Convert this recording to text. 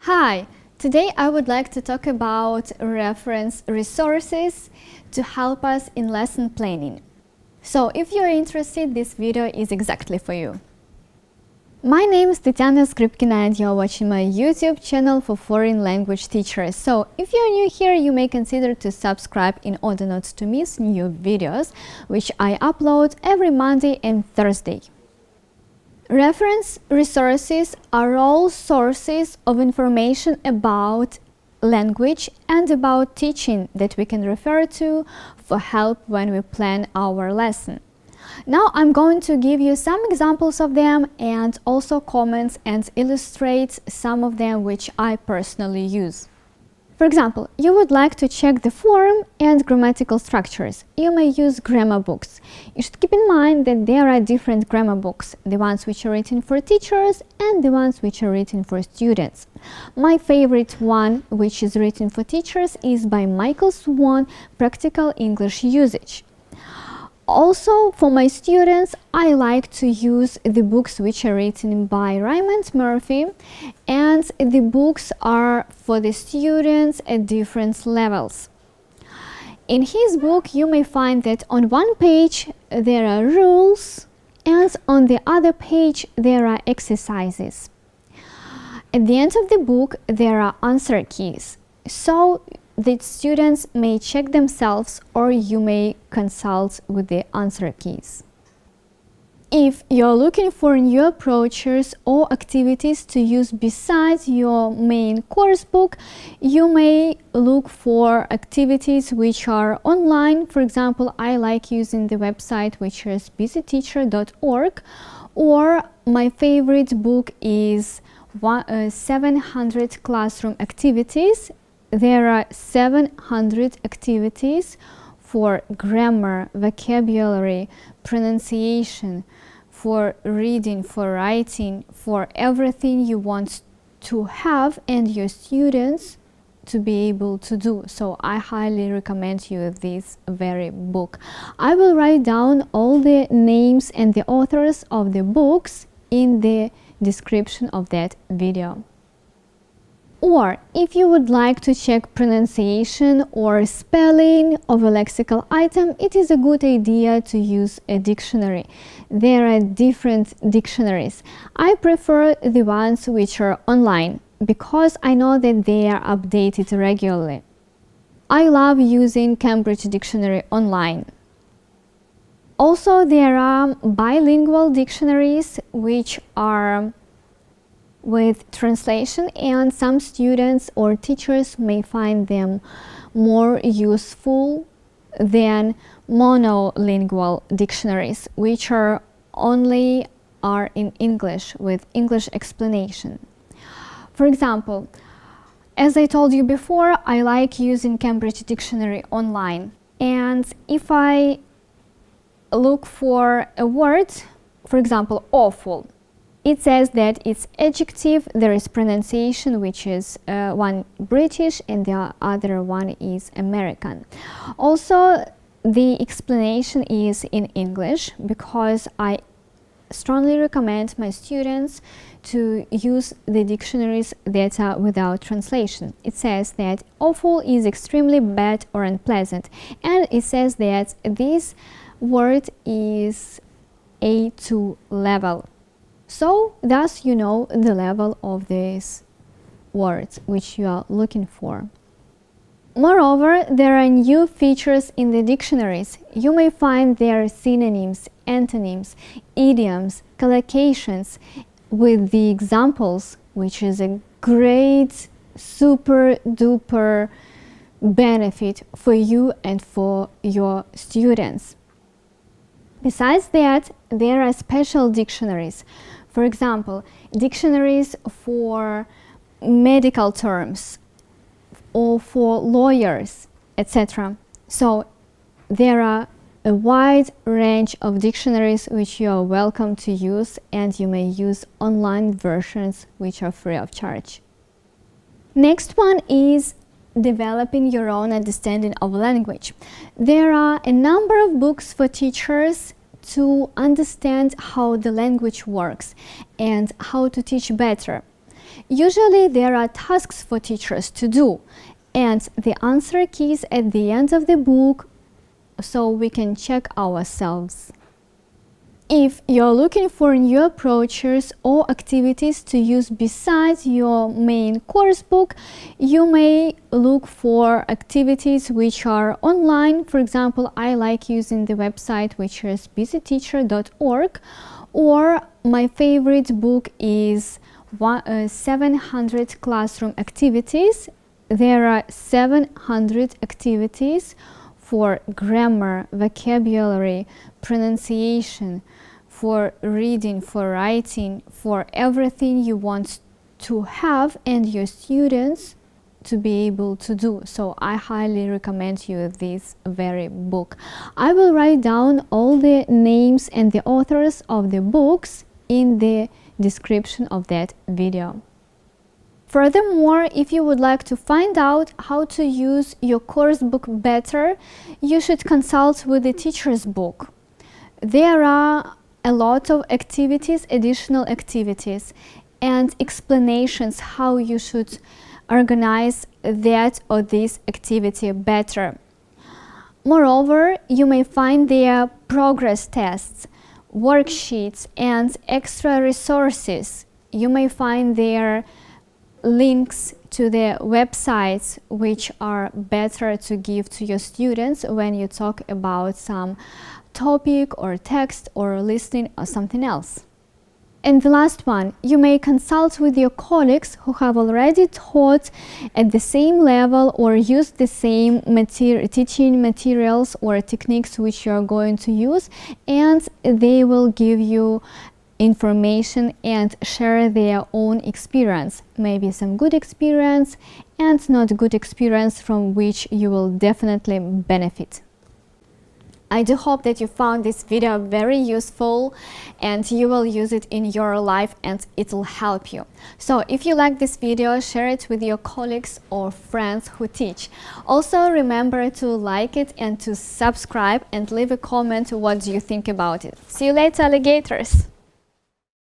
Hi! Today I would like to talk about reference resources to help us in lesson planning. So if you're interested, this video is exactly for you. My name is Tetyana Skrypkina and you're watching my YouTube channel for foreign language teachers. So if you're new here, you may consider to subscribe in order not to miss new videos, which I upload every Monday and Thursday. Reference resources are all sources of information about language and about teaching that we can refer to for help when we plan our lesson. Now I'm going to give you some examples of them and also comments and illustrate some of them which I personally use. For example, you would like to check the form and grammatical structures. You may use grammar books. You should keep in mind that there are different grammar books, the ones which are written for teachers and the ones which are written for students. My favorite one, which is written for teachers, is by Michael Swan, Practical English Usage. Also, for my students, I like to use the books which are written by Raymond Murphy, and the books are for the students at different levels. In his book, you may find that on one page there are rules, and on the other page there are exercises. At the end of the book, there are answer keys. So that students may check themselves or you may consult with the answer keys. If you're looking for new approaches or activities to use besides your main course book, you may look for activities which are online. For example, I like using the website which is busyteacher.org, or my favorite book is 700 Classroom Activities. There are 700 activities for grammar, vocabulary, pronunciation, for reading, for writing, for everything you want to have and your students to be able to do. So I highly recommend you this very book. I will write down all the names and the authors of the books in the description of that video. Or if you would like to check pronunciation or spelling of a lexical item, it is a good idea to use a dictionary. There are different dictionaries. I prefer the ones which are online because I know that they are updated regularly. I love using Cambridge Dictionary online. Also, there are bilingual dictionaries which are with translation, and some students or teachers may find them more useful than monolingual dictionaries, which are only in English with English explanation. For example, as I told you before, I like using Cambridge Dictionary online, and if I look for a word, for example, awful, it says that it's adjective, there is pronunciation which is one British and the other one is American. Also, the explanation is in English because I strongly recommend my students to use the dictionaries that are without translation. It says that awful is extremely bad or unpleasant, and it says that this word is A2 level. So, thus you know the level of these words which you are looking for. Moreover, there are new features in the dictionaries. You may find there synonyms, antonyms, idioms, collocations with the examples, which is a great, super duper benefit for you and for your students. Besides that, there are special dictionaries. For example, dictionaries for medical terms or for lawyers, etc. So there are a wide range of dictionaries which you are welcome to use, and you may use online versions which are free of charge. Next one is developing your own understanding of language. There are a number of books for teachers to understand how the language works and how to teach better. Usually there are tasks for teachers to do, and the answer key is at the end of the book, so we can check ourselves. If you're looking for new approaches or activities to use besides your main course book, you may look for activities which are online. For example, I like using the website which is busyteacher.org, or my favorite book is 700 Classroom Activities. There are 700 activities for grammar, vocabulary, pronunciation, for reading, for writing, for everything you want to have and your students to be able to do. So I highly recommend you this very book. I will write down all the names and the authors of the books in the description of that video. Furthermore, if you would like to find out how to use your course book better, you should consult with the teacher's book. There are a lot of activities, additional activities, and explanations how you should organize that or this activity better. Moreover, you may find there progress tests, worksheets, and extra resources. You may find there links to the websites which are better to give to your students when you talk about some topic or text or listening or something else. And the last one, you may consult with your colleagues who have already taught at the same level or used the same teaching materials or techniques which you are going to use, and they will give you information and share their own experience, maybe some good experience and not good experience from which you will definitely benefit. I do hope that you found this video very useful and you will use it in your life and it will help you. So if you like this video, share it with your colleagues or friends who teach. Also remember to like it and to subscribe and leave a comment what do you think about it. See you later, alligators!